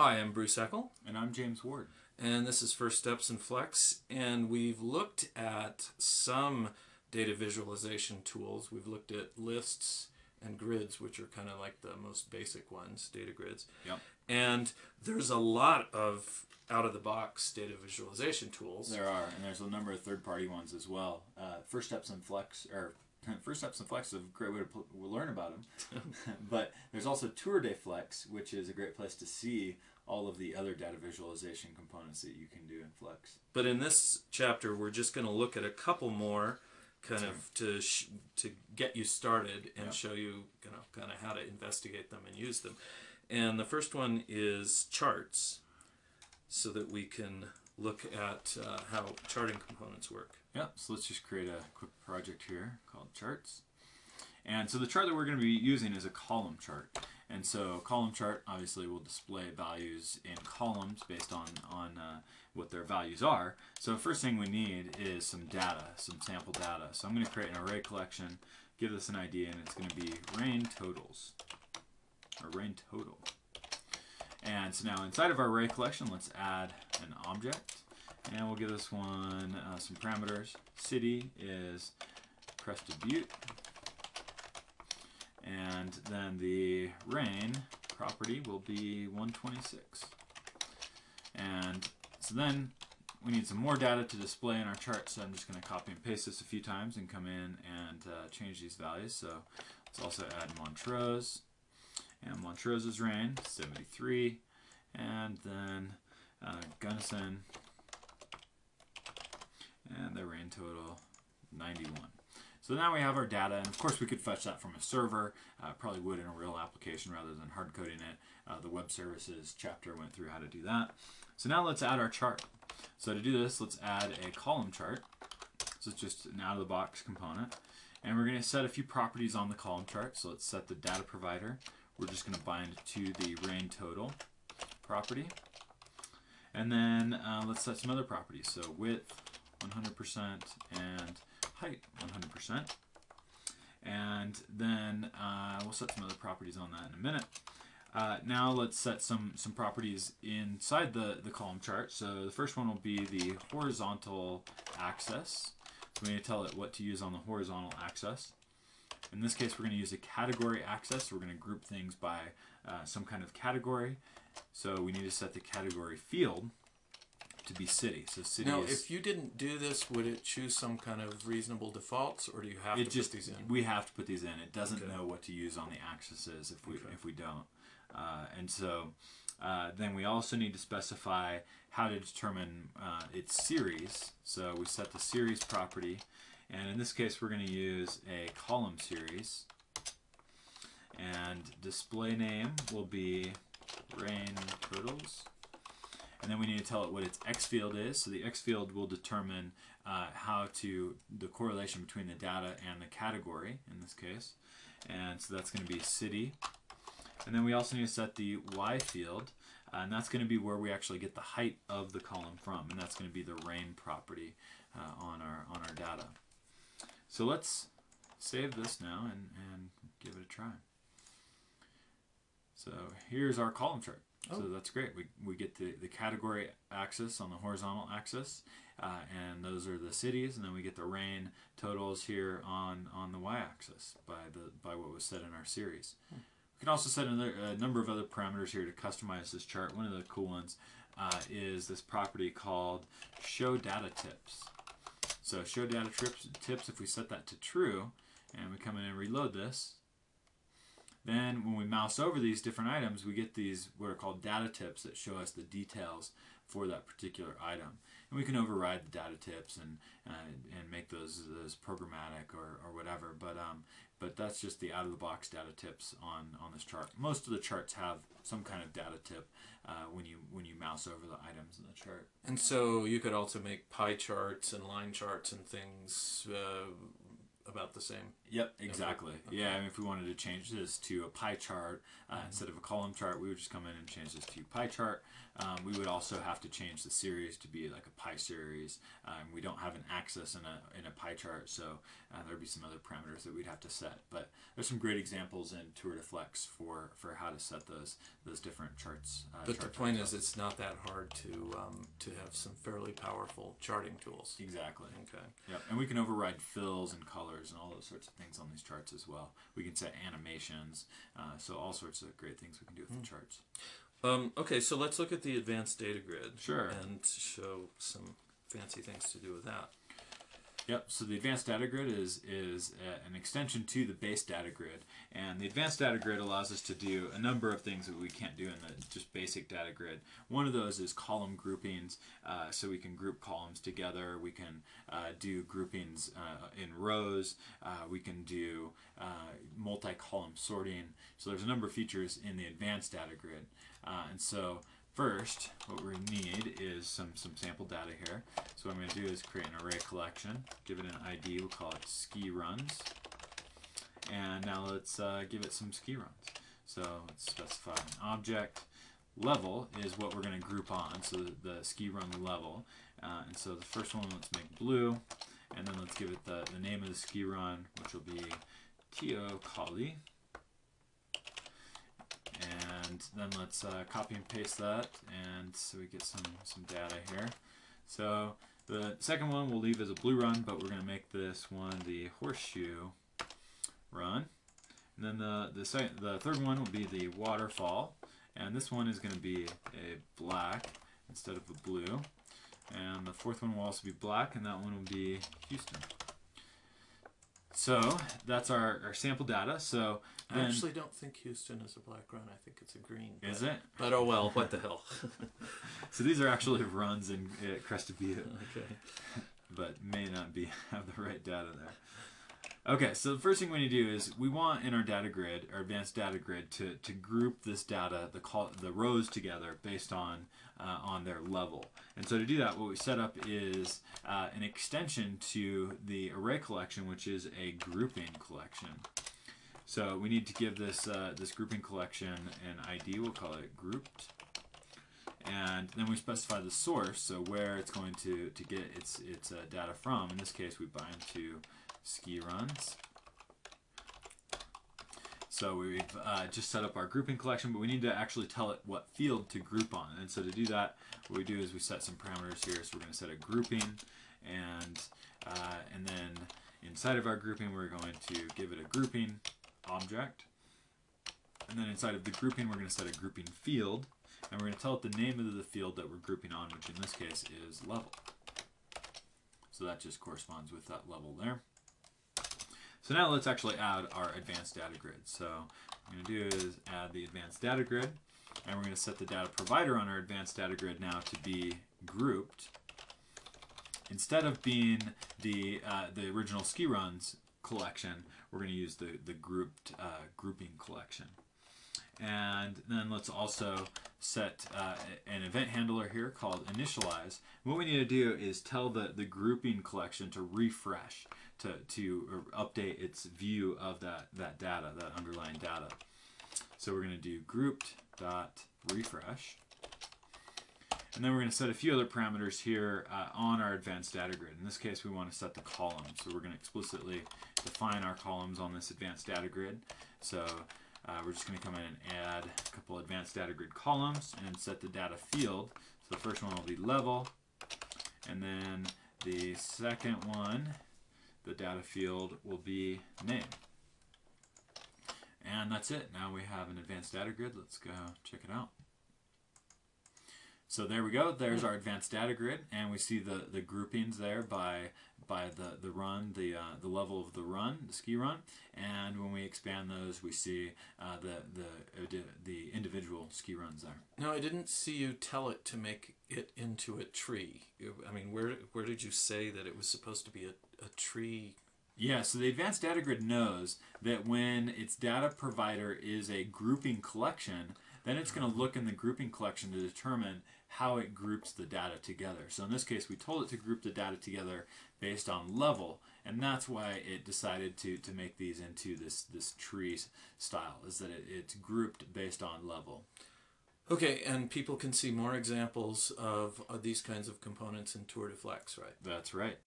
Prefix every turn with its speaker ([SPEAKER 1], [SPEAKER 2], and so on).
[SPEAKER 1] Hi, I'm Bruce Eckel.
[SPEAKER 2] And I'm James Ward.
[SPEAKER 1] And this is First Steps in Flex. And we've looked at some data visualization tools. We've looked at lists and grids, which are kind of like the most basic ones, data grids.
[SPEAKER 2] Yep.
[SPEAKER 1] And there's a lot of out-of-the-box data visualization tools.
[SPEAKER 2] There are, and there's a number of third-party ones as well. First Steps in Flex is a great way to learn about them. But there's also Tour de Flex, which is a great place to see all of the other data visualization components that you can do in Flex.
[SPEAKER 1] But in this chapter, we're just going to look at a couple more kind of to get you started and show you, kind of how to investigate them and use them. And the first one is charts, so that we can look at how charting components work.
[SPEAKER 2] Yeah, so let's just create a quick project here called Charts. And so the chart that we're going to be using is a column chart. And so a column chart obviously will display values in columns based on what their values are. So the first thing we need is some data, some sample data. So I'm going to create an array collection, give this an ID, and it's going to be rain totals, or rain total. And so now inside of our array collection, let's add an object. And we'll give this one some parameters. City is Crested Butte. And then the rain property will be 126. And so then we need some more data to display in our chart. So I'm just going to copy and paste this a few times and come in and change these values. So let's also add Montrose. And Montrose's rain, 73. And then Gunnison, and the rain total, 91. So now we have our data, and of course we could fetch that from a server. Probably would in a real application rather than hard coding it. The web services chapter went through how to do that. So now let's add our chart. So to do this, let's add a column chart. So it's just an out-of-the-box component. And we're going to set a few properties on the column chart. So let's set the data provider. We're just going to bind to the rain total property. And then let's set some other properties. So width, 100%, and height, 100%. And then we'll set some other properties on that in a minute. Now let's set some properties inside the column chart. So the first one will be the horizontal axis. So we need to tell it what to use on the horizontal axis. In this case, we're going to use a category axis. We're going to group things by some kind of category. So we need to set the category field to be city. So city
[SPEAKER 1] now,
[SPEAKER 2] is,
[SPEAKER 1] if you didn't do this, would it choose some kind of reasonable defaults, or do you have to put these in?
[SPEAKER 2] We have to put these in. It doesn't know what to use on the axes if we don't. And so then we also need to specify how to determine its series. So we set the series property, and in this case we're going to use a column series. And display name will be rain totals. And then we need to tell it what its X field is. So the X field will determine the correlation between the data and the category in this case. And so that's going to be city. And then we also need to set the Y field. And that's going to be where we actually get the height of the column from. And that's going to be the rain property on our data. So let's save this now and give it a try. So here's our column chart. So that's great. We get the category axis on the horizontal axis, and those are the cities, and then we get the rain totals here on the y-axis by what was set in our series. We can also set a number of other parameters here to customize this chart. One of the cool ones is this property called show data tips. So show data tips, if we set that to true, and we come in and reload this, then when we mouse over these different items, we get these what are called data tips that show us the details for that particular item. And we can override the data tips and make those programmatic or whatever. But that's just the out-of-the-box data tips on this chart. Most of the charts have some kind of data tip when you mouse over the items in the chart.
[SPEAKER 1] And so you could also make pie charts and line charts and things about the same.
[SPEAKER 2] Yep, exactly. Okay. Yeah, I mean, if we wanted to change this to a pie chart instead of a column chart, we would just come in and change this to pie chart. We would also have to change the series to be like a pie series. We don't have an axis in a pie chart, so there'd be some other parameters that we'd have to set. But there's some great examples in Tour de Flex for how to set those different charts.
[SPEAKER 1] But the point is, it's not that hard to have some fairly powerful charting tools.
[SPEAKER 2] Exactly.
[SPEAKER 1] Okay.
[SPEAKER 2] Yep. And we can override fills and colors and all those sorts of things on these charts as well. We can set animations, so all sorts of great things we can do with the charts.
[SPEAKER 1] Okay, so let's look at the advanced data grid.
[SPEAKER 2] Sure.
[SPEAKER 1] And show some fancy things to do with that.
[SPEAKER 2] Yep, so the advanced data grid is an extension to the base data grid, and the advanced data grid allows us to do a number of things that we can't do in the just basic data grid. One of those is column groupings, so we can group columns together. We can do groupings in rows. We can do multi-column sorting. So there's a number of features in the advanced data grid, and so first, what we need is some sample data here. So what I'm going to do is create an array collection, give it an ID, we'll call it ski runs. And now let's give it some ski runs. So let's specify an object. Level is what we're going to group on, so the ski run level. And so the first one, let's make blue. And then let's give it the name of the ski run, which will be Teocalli. And then let's copy and paste that, and so we get some data here. So the second one we'll leave as a blue run, but we're going to make this one the horseshoe run. And then the third one will be the waterfall, and this one is going to be a black instead of a blue. And the fourth one will also be black, and that one will be Houston. So that's our sample data. So
[SPEAKER 1] I actually don't think Houston is a black run. I think it's a green.
[SPEAKER 2] Is it?
[SPEAKER 1] But oh well, what the hell.
[SPEAKER 2] So these are actually runs in Crested Butte.
[SPEAKER 1] Okay.
[SPEAKER 2] But may not have the right data there. Okay, so the first thing we need to do is we want in our data grid, our advanced data grid, to group this data, the rows together based on their level. And so to do that, what we set up is an extension to the array collection, which is a grouping collection. So we need to give this this grouping collection an ID. We'll call it grouped. And then we specify the source, so where it's going to get its data from. In this case, we bind to ski runs. So we've just set up our grouping collection, but we need to actually tell it what field to group on. And so to do that, what we do is we set some parameters here. So we're going to set a grouping, and then inside of our grouping, we're going to give it a grouping object. And then inside of the grouping, we're going to set a grouping field, and we're going to tell it the name of the field that we're grouping on, which in this case is level. So that just corresponds with that level there. So now let's actually add our advanced data grid. So what I'm going to do is add the advanced data grid, and we're going to set the data provider on our advanced data grid now to be grouped. Instead of being the original ski runs collection, we're going to use the grouped grouping collection. And then let's also set an event handler here called initialize. What we need to do is tell the grouping collection to refresh, to update its view of that data, that underlying data. So we're going to do grouped.refresh. And then we're going to set a few other parameters here on our advanced data grid. In this case, we want to set the columns. So we're going to explicitly define our columns on this advanced data grid. So we're just going to come in and add a couple advanced data grid columns and set the data field. So the first one will be level, and then the second one, the data field, will be name. And that's it. Now we have an advanced data grid. Let's go check it out. So there we go. There's our advanced data grid, and we see the groupings there by the run, the level of the run, the ski run. And when we expand those, we see the individual ski runs there.
[SPEAKER 1] No, I didn't see you tell it to make it into a tree. I mean, where did you say that it was supposed to be a tree?
[SPEAKER 2] Yeah, so the advanced data grid knows that when its data provider is a grouping collection, then it's going to look in the grouping collection to determine how it groups the data together. So in this case, we told it to group the data together based on level, And that's why it decided to make these into this tree style, is that it's grouped based on level.
[SPEAKER 1] Okay, and people can see more examples of these kinds of components in Tour de Flex, right?
[SPEAKER 2] That's right.